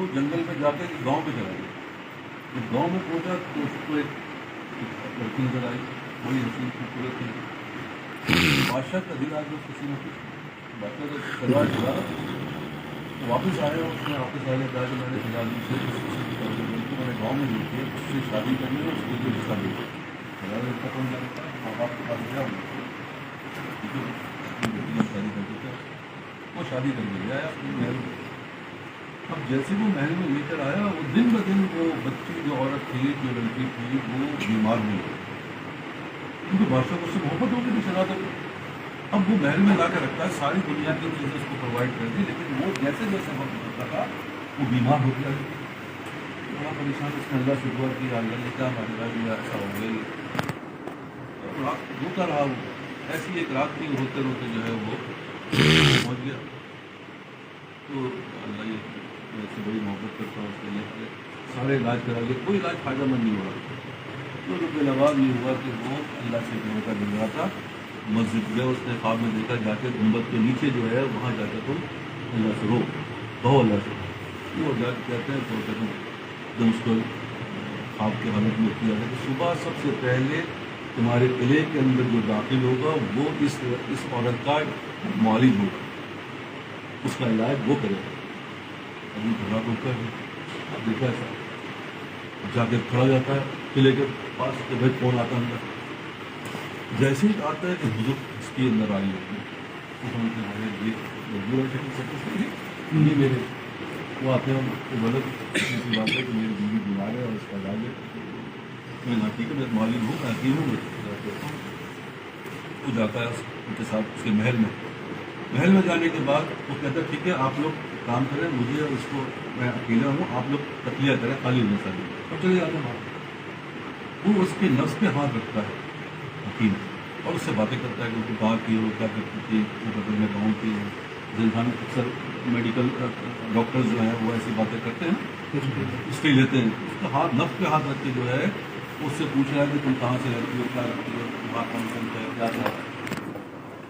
وہ جنگل میں جا کے گاؤں میں چلا گیا. جب گاؤں میں پہنچا تو اس کو ایک لڑکی نظر آئی, بڑی حسین خوبصورت تھی. بادشاہ کا دل آ گیا کسی نہ کچھ. بادشاہ کا تلوار چلا تو واپس آیا. اس نے واپس آیا کہا کہ میں نے خلادی سے میں نے گاؤں میں دیکھی ہے, اس سے شادی کرنی ہے, اس کے لیے رشتہ دے دیا. خلادی کا کون جانتا ہے, ماں باپ کے پاس گیا شادی کر دیتا. وہ شادی کر کے لے آیا اپنے محل میں. اب جیسے وہ محل میں لے کر آیا, وہ دن بہ دن وہ بچی جو عورت تھی, جو لڑکی تھی, وہ بیمار ہوئی. کیونکہ بادشاہ کو اس سے محبت ہوگی تو چلا دو. اب وہ محل میں لا کے رکھتا ہے, ساری دنیا کی چیزیں اس کو پرووائڈ کر دی, لیکن وہ جیسے جیسے وقت گزرتا تھا وہ بیمار ہو گیا. بڑا پریشان. اس نے اللہ سے دعا کی, اللہ نے کیا ہمارے بھائی ایسا ہو گئی. روتا رہا. وہ ایسی ایک رات کی روتے روتے جو ہے وہ پہنچ گیا. تو اللہ یہ سے بڑی محبت کرتا ہے, اس کے لیے سارے علاج کرا لیا, کوئی علاج فائدہ مند نہیں ہو رہا. تو رب العباد یہ ہوا کہ وہ اللہ سے کہنے کا دل رہا تھا. مسجد گیا, اس نے خواب میں دیکھا جا کے گنبد کے نیچے جو ہے وہاں جا کے تم اللہ سے رو, کہو اللہ سے. وہ جا کے کہتے ہیں تو کہتے ہیں جب اس کو خواب کے حالت میں کیا ہے کہ صبح سب سے پہلے تمہارے قلعے کے اندر جو داخل ہوگا وہ اس عورت کا معالج ہوگا, اس کا علاج وہ کرے گا. ابھی گھبرا تو کر اب دیکھا ایسا جا کے کھڑا جاتا ہے قلعے کے پاس کہ بھائی کون آتا ہے اندر. جیسے ہی آتا ہے کہ بزرگ اس کے اندر آئی ہوتی ہے, یہ میرے وہ آتے ہیں غلط بات ہے کہ میری بیوی بیمار ہے اور اس کا علاج ہے. میں حقیقت میں معلوم ہوں, میں حکیم ہوں. وہ جاتا ہے ان کے ساتھ اس کے محل میں. محل میں جانے کے بعد وہ کہتا ہے ٹھیک ہے آپ لوگ کام کریں, مجھے اس کو میں اکیلا ہوں, آپ لوگ تکلیہ کریں, خالی ہونے ساتھ اور چلے جاتے ہیں. وہ اس کے نفس پہ ہاتھ رکھتا ہے حکیم, اور اس سے باتیں کرتا ہے کہ ان کو کہاں کی, وہ کیا کرتی تھی, وہ بدل میں گاؤں کی. انسان اکثر میڈیکل ڈاکٹر جو ہیں وہ ایسی باتیں کرتے ہیں, ہسٹری لیتے ہیں. اس کا ہاتھ نفس پہ ہاتھ رکھ کے جو ہے اس سے پوچھ رہا ہے کہ تم کہاں سے رہتی ہو, کیا رکھتی ہو, وہاں کون کون ہے, کیا تھا.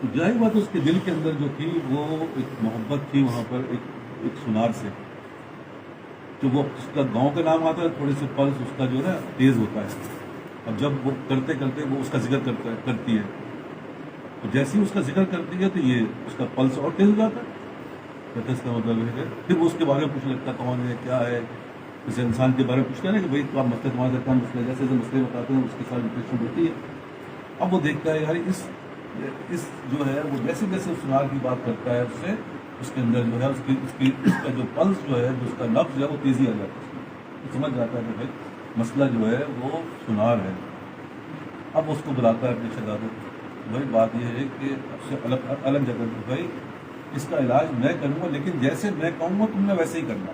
تو ظاہر بات اس کے دل کے اندر جو تھی وہ ایک محبت تھی وہاں پر ایک سنار سے. تو وہ اس کا گاؤں کا نام آتا ہے, تھوڑے سے پلس اس کا جو ہے نا تیز ہوتا ہے. اب جب وہ کرتے کرتے وہ اس کا ذکر کرتی ہے, تو جیسے ہی اس کا ذکر کرتی ہے تو یہ اس کا پلس اور تیز ہو جاتا ہے. کہتے اس کا مطلب ہے پھر وہ اس کے بارے میں پوچھنے لگتا ہے کون ہے, کیا ہے. جیسے انسان کے بارے میں پوچھتے ہیں نا کہ بھائی تو آپ مسئلہ تمہارا کیا مسئلہ ہے, جیسے جیسے مسئلے بتاتے ہیں اس کے ساتھ ڈپریشن ہوتی ہے. اب وہ دیکھتا ہے یار اس جو ہے وہ جیسے جیسے سنار کی بات کرتا ہے اس سے اس کے اندر جو ہے اس کا جو پلس جو ہے جو اس کا لفظ جو ہے وہ تیزی آ جاتا ہے. وہ سمجھ جاتا ہے کہ بھائی مسئلہ جو ہے وہ سنار ہے. اب اس کو بلاتا ہے اپنی شہزادے کو. بھائی بات یہ ہے کہ اس سے الگ جگہ میں بھائی اس کا علاج میں کروں گا, لیکن جیسے میں کہوں گا تم نے ویسے ہی کرنا.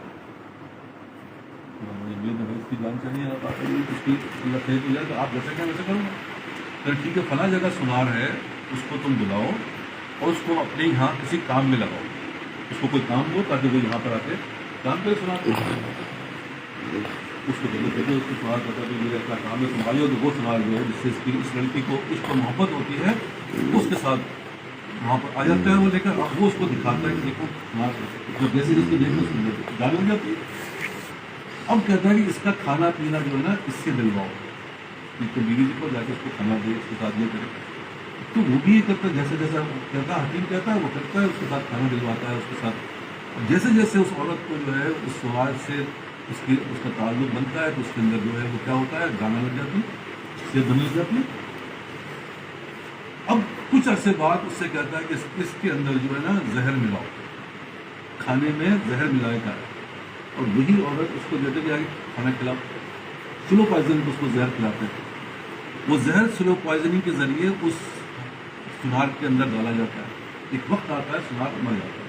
اس کی جان چاہیے اس کی تو آپ جیسے کہیں ویسے کروں گا. پھر ٹھیک ہے فلاں جگہ سنار ہے, اس کو تم بلاؤ اور اس کو اپنے یہاں کسی کام میں لگاؤ. اس کو کوئی کام دو تاکہ وہ یہاں پر آ کے کام کرے. سنار اس کو جگہ دیتے, اس کو سنار پتا کہ میرے اپنا کام ہے سنبھالیے. تو وہ سنار جو ہے جس سے اس لڑکی کو اس کو محبت ہوتی ہے اس کے ساتھ وہاں پر آ جاتا ہے وہ لے کر. اب وہ اس کو دکھاتا ہے کہ دیکھو سنار جو جیسے جس کی دیکھنے اس کی جان ہو جاتی ہے. اب کہتا ہے کہ اس کا کھانا پینا جو ہے نا اس سے دلواؤ, تو بیوی کو جا کے اس کو کھانا دے, اس کے ساتھ یہ کرے. تو وہ بھی یہ کرتا ہے جیسے جیسا کہتا ہے حکیم کہتا ہے وہ کرتا ہے, اس کے ساتھ کھانا دلواتا ہے اس کے ساتھ. جیسے جیسے اس عورت کو جو ہے اس سوال سے اس کا تعلق بنتا ہے تو اس کے اندر جو ہے وہ کیا ہوتا ہے گانا لگ جاتی, صحت بننے لگ جاتی. اب کچھ عرصے بعد اس سے کہتا ہے کہ اس کے اندر جو ہے نا زہر ملاؤ, کھانے میں زہر ملائے کا ہے. اور وہی عورت اس کو دیتے کہ کھانا کھلاؤ. سلو پوائزن کو اس کو زہر کھلاتے ہیں. وہ زہر سلو پوائزننگ کے ذریعے اس سنار کے اندر ڈالا جاتا ہے. ایک وقت آتا ہے سنار مر جاتا ہے.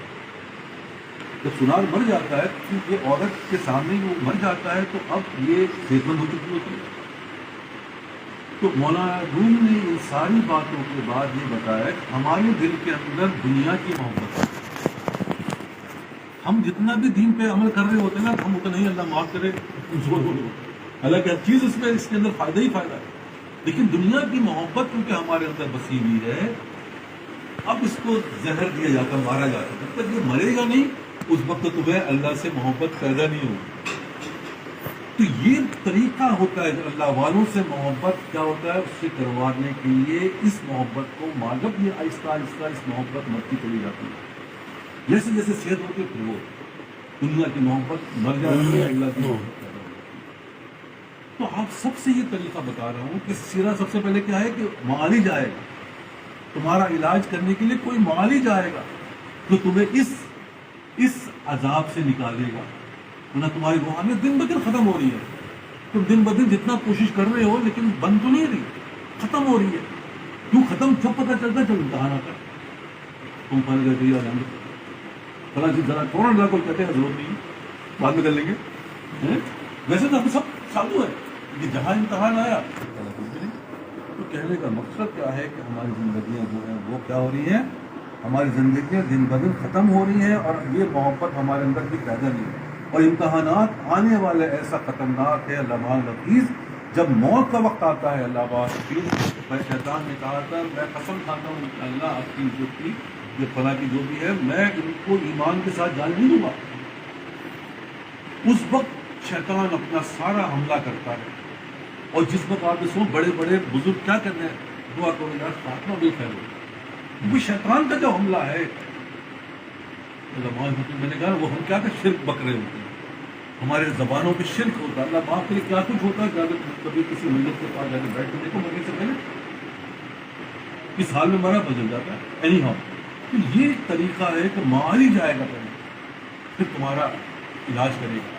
جب سنار مر جاتا ہے کیونکہ عورت کے سامنے وہ مر جاتا ہے تو اب یہ صحت مند ہو چکی ہوتی ہے. تو مولانا روم نے ان ساری باتوں کے بعد یہ بتایا کہ ہمارے دل کے اندر دنیا کی محبت ہے. ہم جتنا بھی دین پہ عمل کر رہے ہوتے ہیں نا ہم ہوتا نہیں اللہ معاف کرے, حالانکہ ہر چیز اس کے اندر فائدہ ہی فائدہ ہے. لیکن دنیا کی محبت کیونکہ ہمارے اندر بسی ہوئی ہے, اب اس کو زہر دیا جاتا ہے, مارا جاتا ہے. جب تک یہ مرے گا نہیں اس وقت تمہیں اللہ سے محبت پیدا نہیں ہوگی. تو یہ طریقہ ہوتا ہے اللہ والوں سے محبت کیا ہوتا ہے، اس سے کروانے کے لیے اس محبت کو جب یہ آہستہ آہستہ اس محبت مرتی چلی جاتی ہے، جیسے جیسے صحت ہوتی ہے پھر وہ دنیا کی محبت مر جاتی ہے، اللہ کی محبت پیدا ہوتی ہے. تو آپ سب سے یہ طریقہ بتا رہا ہوں کہ سیرا سب سے پہلے کیا ہے کہ معالج آئے گا، تمہارا علاج کرنے کے لیے کوئی معالج آئے گا جو تمہیں اس عذاب سے نکالے گا. ورنہ تمہاری روحانیت دن بدن ختم ہو رہی ہے، تم دن بدن جتنا کوشش کر رہے ہو لیکن بند تو نہیں رہی، ختم ہو رہی ہے. کیوں ختم جب پتہ چلتا ہے جب امتحان آتا ہے. تم پھل گئے بھیا جان فلاں چیز ذرا فوراً اللہ کو کہتے ہیں ضرورت نہیں بعد میں کر لیں گے. ویسے تو ہم سب سادھو ہے کہ جہاں امتحان آیا تو کہنے کا مقصد کیا ہے کہ ہماری زندگیاں جو ہیں وہ کیا ہو رہی ہیں، ہماری زندگیاں دن بدن ختم ہو رہی ہیں اور یہ محبت ہمارے اندر بھی پیدا نہیں ہے. اور امتحانات آنے والے ایسا خطرناک ہے لمحہ لفظ، جب موت کا وقت آتا ہے اللہ بات میں شیطان نے کہا تھا میں قسم کھاتا ہوں کہ اللہ آپ کی جو کی یہ فلاں کی جو بھی ہے میں ان کو ایمان کے ساتھ جانے نہیں دوں گا. اس وقت شیطان اپنا سارا حملہ کرتا ہے. اور جس وقت آپ اس میں بڑے بڑے بزرگ کیا کر رہے ہیں، دعا کرو یار فاطمہ بھی خیر ہو. وہ شیطان کا جو حملہ ہے میں نے کہا وہ ہم کیا کہ شرک بکرے ہوتے ہیں، ہمارے زبانوں پہ شرک ہوتا ہے. اللہ معاف کرے کیا کچھ ہوتا ہے کہ اگر کبھی کسی ملت کے پاس جا کے بیٹھ کے دیکھو مرنے سے پہلے اس حال میں مرا بدل جاتا ہے. اینی ہاؤ تو یہ طریقہ ہے کہ مار ہی جائے گا پہلے پھر تمہارا علاج کرے گا.